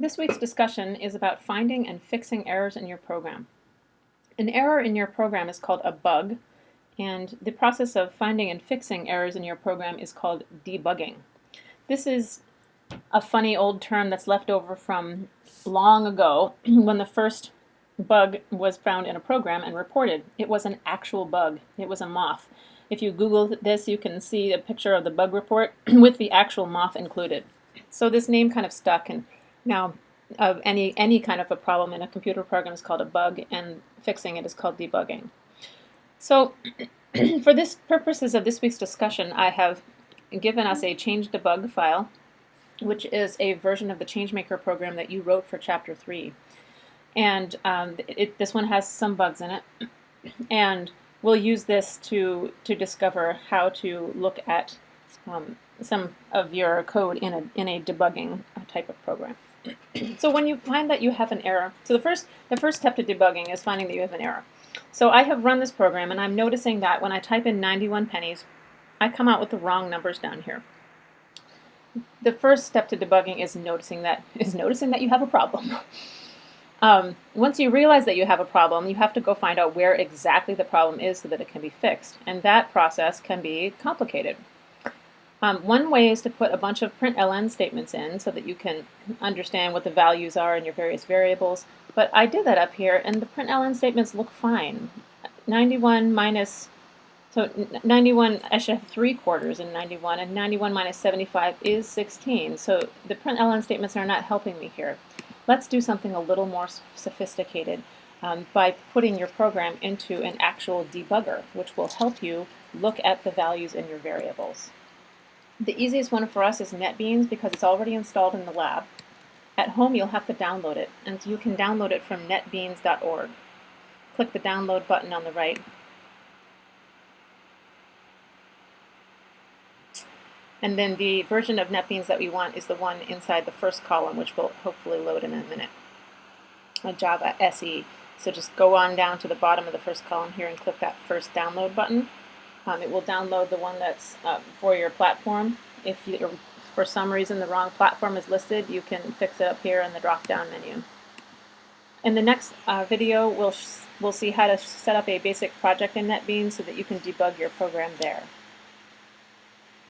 This week's discussion is about finding and fixing errors in your program. An error in your program is called a bug, and the process of finding and fixing errors in your program is called debugging. This is a funny old term that's left over from long ago when the first bug was found in a program and reported. It was an actual bug. It was a moth. If you Google this, you can see a picture of the bug report with the actual moth included. So this name kind of stuck, and now any kind of a problem in a computer program is called a bug, and fixing it is called debugging. So for this purposes of this week's discussion, I have given us a change debug file, which is a version of the ChangeMaker program that you wrote for Chapter 3. And this one has some bugs in it, and we'll use this to discover how to look at some of your code in a debugging type of program. So when you find that you have an error, so the first step to debugging is finding that you have an error. So I have run this program, and I'm noticing that when I type in 91 pennies, I come out with the wrong numbers down here. The first step to debugging is noticing that you have a problem. Once you realize that you have a problem, you have to go find out where exactly the problem is so that it can be fixed, and that process can be complicated. One way is to put a bunch of println statements in so that you can understand what the values are in your various variables, but I did that up here, and the println statements look fine. 91 minus, so 91, I should have 3/4 in 91, and 91 minus 75 is 16, so the println statements are not helping me here. Let's do something a little more sophisticated by putting your program into an actual debugger, which will help you look at the values in your variables. The easiest one for us is NetBeans because it's already installed in the lab. At home you'll have to download it, and you can download it from netbeans.org. Click the download button on the right. And then the version of NetBeans that we want is the one inside the first column, which will hopefully load in a minute. A Java SE. So just go on down to the bottom of the first column here and click that first download button. It will download the one that's for your platform. If for some reason the wrong platform is listed, you can fix it up here in the drop-down menu. In the next video, we'll see how to set up a basic project in NetBeans so that you can debug your program there.